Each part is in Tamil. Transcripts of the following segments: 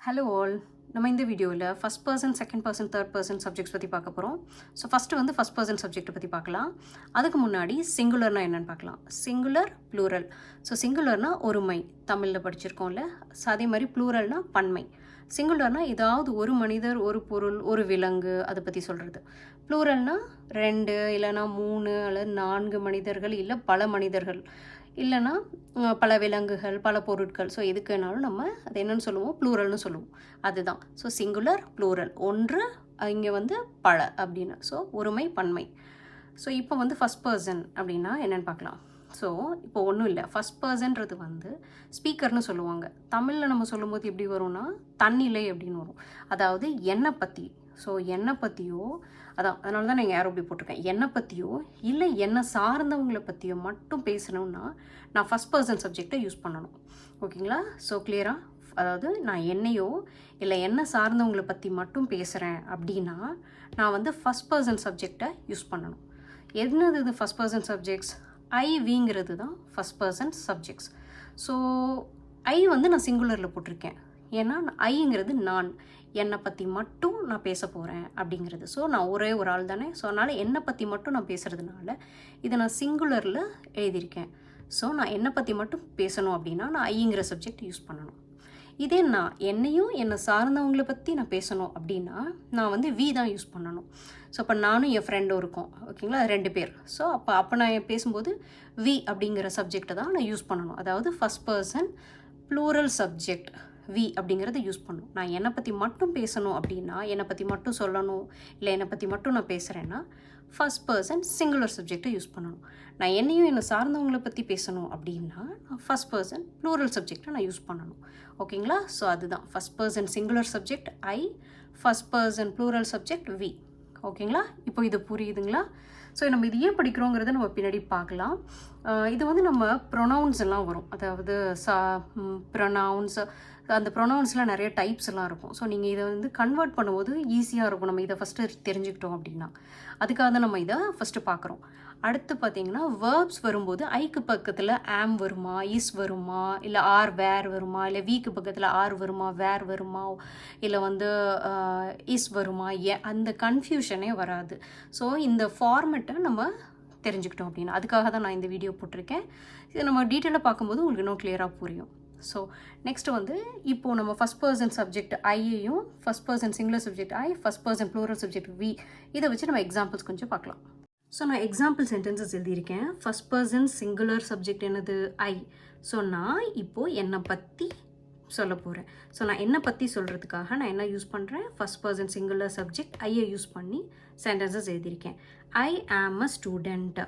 Hello all. நம்ம இந்த வீடியோவில் first person, second person, third person subjects பற்றி பார்க்க போகிறோம். ஸோ ஃபஸ்ட்டு வந்து ஃபஸ்ட் பர்சன் சப்ஜெக்ட்டை பற்றி பார்க்கலாம். அதுக்கு முன்னாடி சிங்குலர்னா என்னென்னு பார்க்கலாம். Singular, plural. ஸோ சிங்குலர்னா ஒருமை, தமிழில் படிச்சிருக்கோம்ல. ஸோ அதே மாதிரி ப்ளூரல்னா பன்மை. சிங்குலர்னா ஏதாவது ஒரு மனிதர், ஒரு பொருள், ஒரு விலங்கு அதை பற்றி சொல்கிறது. ப்ளூரல்னா 2 இல்லைனா 3 அல்லது 4 மனிதர்கள் இல்லை பல மனிதர்கள் இல்லைனா பல விலங்குகள், பல பொருட்கள். ஸோ எதுக்குனாலும் நம்ம அது என்னென்னு சொல்லுவோம், ப்ளூரல்னு சொல்லுவோம். அதுதான். ஸோ சிங்குலர், ப்ளூரல், ஒன்று, இங்கே வந்து பல அப்படின்னு. ஸோ ஒருமை, பன்மை. ஸோ இப்போ வந்து ஃபஸ்ட் பர்சன் அப்படின்னா என்னென்னு பார்க்கலாம். ஸோ இப்போ ஒன்றும் இல்லை, ஃபஸ்ட் பர்சன்றது வந்து ஸ்பீக்கர்னு சொல்லுவாங்க. தமிழில் நம்ம சொல்லும்போது எப்படி வரும்னா தன்னிலை அப்படின்னு வரும். அதாவது என்னை பற்றி. ஸோ என்னை பற்றியோ, அதனால தான் நான் இங்கே ஏரோ அப்படி போட்டிருக்கேன். என்னை பற்றியோ இல்லை என்னை சார்ந்தவங்களை பற்றியோ மட்டும் பேசணும்னா நான் ஃபஸ்ட் பர்சன் சப்ஜெக்டை யூஸ் பண்ணணும். ஓகேங்களா? ஸோ கிளியராக, அதாவது நான் என்னையோ இல்லை என்னை சார்ந்தவங்களை பற்றி மட்டும் பேசுகிறேன் அப்படின்னா நான் வந்து ஃபஸ்ட் பர்சன் சப்ஜெக்டை யூஸ் பண்ணணும். என்னது இது ஃபஸ்ட் பர்சன் சப்ஜெக்ட்ஸ்? ஐவிங்கிறது தான் first person subjects. So I வந்து நான் சிங்குலரில் போட்டிருக்கேன். ஏன்னா ஐங்கிறது நான், என்னை பற்றி மட்டும் நான் பேச போகிறேன் அப்படிங்கிறது. ஸோ நான் ஒரே ஒரு ஆள் தானே. ஸோ அதனால் என்னை பற்றி மட்டும் நான் பேசுகிறதுனால இதை நான் சிங்குலரில் எழுதியிருக்கேன். ஸோ நான் என்னை பற்றி மட்டும் பேசணும் அப்படின்னா நான் ஐங்கிற சப்ஜெக்ட் யூஸ் பண்ணணும். இதே நான் என்னையும் என்னை சார்ந்தவங்களை பற்றி நான் பேசணும் அப்படின்னா நான் வந்து வி தான் யூஸ் பண்ணணும். ஸோ அப்போ நானும் என் ஃப்ரெண்டும் இருக்கோம். ஓகேங்களா? 2 பேர். ஸோ அப்போ நான் பேசும்போது வி அப்படிங்கிற சப்ஜெக்டை தான் நான் யூஸ் பண்ணணும். அதாவது first person plural subject we அப்படிங்கிறத யூஸ் பண்ணணும். நான் என்னை பற்றி மட்டும் பேசணும் அப்படின்னா, என்னை பற்றி மட்டும் சொல்லணும் இல்லை என்னை பற்றி மட்டும் நான் பேசுகிறேன்னா ஃபஸ்ட் பர்சன் சிங்குலர் சப்ஜெக்டை யூஸ் பண்ணணும். நான் என்னையும் என்னை சார்ந்தவங்களை பற்றி பேசணும் அப்படின்னா நான் ஃபஸ்ட் பர்சன் ப்ளூரல் சப்ஜெக்டை நான் யூஸ் பண்ணணும். ஓகேங்களா? ஸோ அதுதான் first person singular subject I, first person plural subject we. ஓகேங்களா? இப்போ இது புரியுதுங்களா? ஸோ நம்ம இது ஏன் படிக்கிறோங்கிறத நம்ம பின்னாடி பார்க்கலாம். இது வந்து நம்ம ப்ரொனவுன்ஸ் எல்லாம் வரும். அதாவது ப்ரொனவுன்ஸ், அந்த ப்ரொனவுன்ஸ்லாம் நிறைய டைப்ஸ் எல்லாம் இருக்கும். ஸோ நீங்கள் இதை வந்து கன்வெர்ட் பண்ணும்போது ஈஸியாக இருக்கும். நம்ம இதை ஃபஸ்ட்டு தெரிஞ்சுக்கிட்டோம் அப்படின்னா அதுக்காக தான் நம்ம இதை ஃபஸ்ட்டு பார்க்குறோம். அடுத்து பார்த்தீங்கன்னா வேர்ப்ஸ் வரும்போது ஐக்கு பக்கத்தில் ஆம் வருமா, இஸ் வருமா, இல்லை ஆர் வேர் வருமா, இல்லை வீக்கு பக்கத்தில் ஆர் வருமா, வேர் வருமா, இல்லை வந்து இஸ் வருமா, அந்த கன்ஃபியூஷனே வராது. ஸோ இந்த ஃபார்மெட்டை நம்ம தெரிஞ்சுக்கிட்டோம் அப்படின்னா அதுக்காக தான் நான் இந்த வீடியோ போட்டிருக்கேன். இது நம்ம டீட்டெயிலாக பார்க்கும்போது உங்களுக்கு இன்னும் கிளியராக புரியும். ஸோ நெக்ஸ்ட்டு வந்து இப்போது நம்ம ஃபஸ்ட் பர்சன் சப்ஜெக்ட் ஐயையும் first person singular subject I, first person plural subject we, இதை வச்சு நம்ம எக்ஸாம்பிள்ஸ் கொஞ்சம் பார்க்கலாம். ஸோ நான் எக்ஸாம்பிள் சென்டென்சஸ் எழுதியிருக்கேன். ஃபஸ்ட் பர்சன் சிங்குலர் சப்ஜெக்ட் என்னது? ஐ. ஸோ நான் இப்போது என்னை பற்றி சொல்ல போகிறேன். ஸோ நான் என்னை பற்றி சொல்கிறதுக்காக நான் என்ன யூஸ் பண்ணுறேன்? ஃபஸ்ட் பர்சன் சிங்குலர் சப்ஜெக்ட் ஐயை யூஸ் பண்ணி சென்டென்சஸ் எழுதியிருக்கேன். ஐ ஆம் அ ஸ்டூடெண்ட்.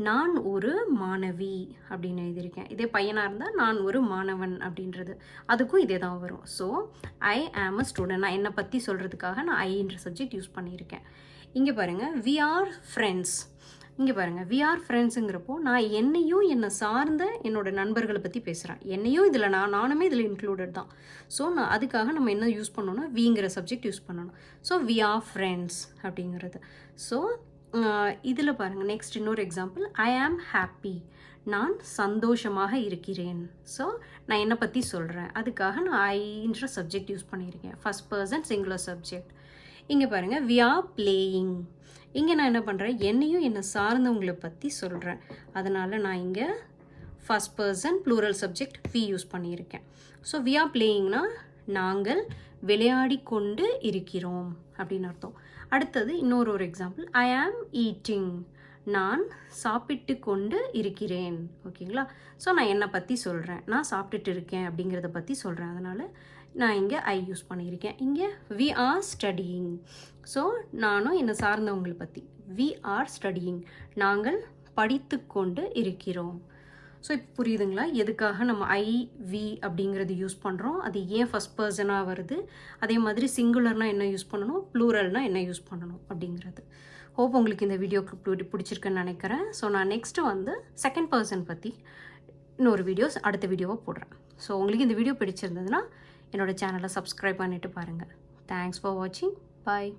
நான் ஒரு மாணவி அப்படின்னு எழுதியிருக்கேன். இதே பையனாக இருந்தால் நான் ஒரு மாணவன் அப்படின்றது, அதுக்கும் இதே தான் வரும். ஸோ ஐ ஆம் அ ஸ்டூடெண்ட், நான் என்னை பற்றி சொல்கிறதுக்காக நான் ஐன்ற சப்ஜெக்ட் யூஸ் பண்ணியிருக்கேன். இங்கே பாருங்கள், வி ஆர் ஃப்ரெண்ட்ஸ். இங்கே பாருங்கள், வி ஆர் ஃப்ரெண்ட்ஸுங்கிறப்போ நான் என்னையும் என்னை சார்ந்த என்னோட நண்பர்களை பற்றி பேசுகிறேன். என்னையும் இதில் நானுமே இதில் இன்க்ளூடட் தான். ஸோ நான் அதுக்காக நம்ம என்ன யூஸ் பண்ணணும்னா விங்கிற சப்ஜெக்ட் யூஸ் பண்ணணும். ஸோ வி ஆர் ஃப்ரெண்ட்ஸ் அப்படிங்கிறது. ஸோ இதில் பாருங்கள், நெக்ஸ்ட் இன்னொரு எக்ஸாம்பிள், ஐ ஆம் ஹாப்பி. நான் சந்தோஷமாக இருக்கிறேன். ஸோ நான் என்னை பற்றி சொல்கிறேன், அதுக்காக நான் ஐன்ற சப்ஜெக்ட் யூஸ் பண்ணியிருக்கேன். First person singular subject. இங்கே பாருங்கள், வி ஆர் பிளேயிங். இங்கே நான் என்ன பண்ணுறேன், என்னையும் என்னை சார்ந்தவங்களை பற்றி சொல்கிறேன். அதனால் நான் இங்கே first person plural subject we use பண்ணியிருக்கேன். ஸோ வி ஆர் பிளேயிங்னா நாங்கள் விளையாடி கொண்டு இருக்கிறோம் அப்படின்னு அர்த்தம். அடுத்தது இன்னொரு எக்ஸாம்பிள், ஐ ஆம் ஈட்டிங். நான் சாப்பிட்டு கொண்டு இருக்கிறேன். ஓகேங்களா? ஸோ நான் என்னை பற்றி சொல்கிறேன், நான் சாப்பிட்டுட்டு இருக்கேன் அப்படிங்கிறத பற்றி சொல்கிறேன். அதனால் நான் இங்கே ஐ யூஸ் பண்ணியிருக்கேன். இங்கே வி ஆர் ஸ்டடியிங். ஸோ நானும் என்னை சார்ந்தவங்களை பற்றி, வி ஆர் ஸ்டடியிங், நாங்கள் படித்து கொண்டு இருக்கிறோம். ஸோ இப்போ புரியுதுங்களா எதுக்காக நம்ம ஐ வி அப்படிங்கிறது யூஸ் பண்ணுறோம், அது ஏன் ஃபஸ்ட் பர்சனாக வருது, அதே மாதிரி சிங்குலர்னால் என்ன யூஸ் பண்ணணும், ப்ளூரல்னால் என்ன யூஸ் பண்ணணும் அப்படிங்கிறது. ஹோப் உங்களுக்கு இந்த வீடியோக்கு பிடிச்சிருக்குன்னு நினைக்கிறேன். ஸோ நான் நெக்ஸ்ட்டு வந்து செகண்ட் பர்சன் பற்றி இன்னொரு வீடியோஸ் அடுத்த வீடியோவை போடுறேன். ஸோ உங்களுக்கு இந்த வீடியோ பிடிச்சிருந்ததுன்னா என்னோடய சேனலை சப்ஸ்கிரைப் பண்ணிவிட்டு பாருங்கள். தேங்க்ஸ் ஃபார் வாட்சிங். பாய்.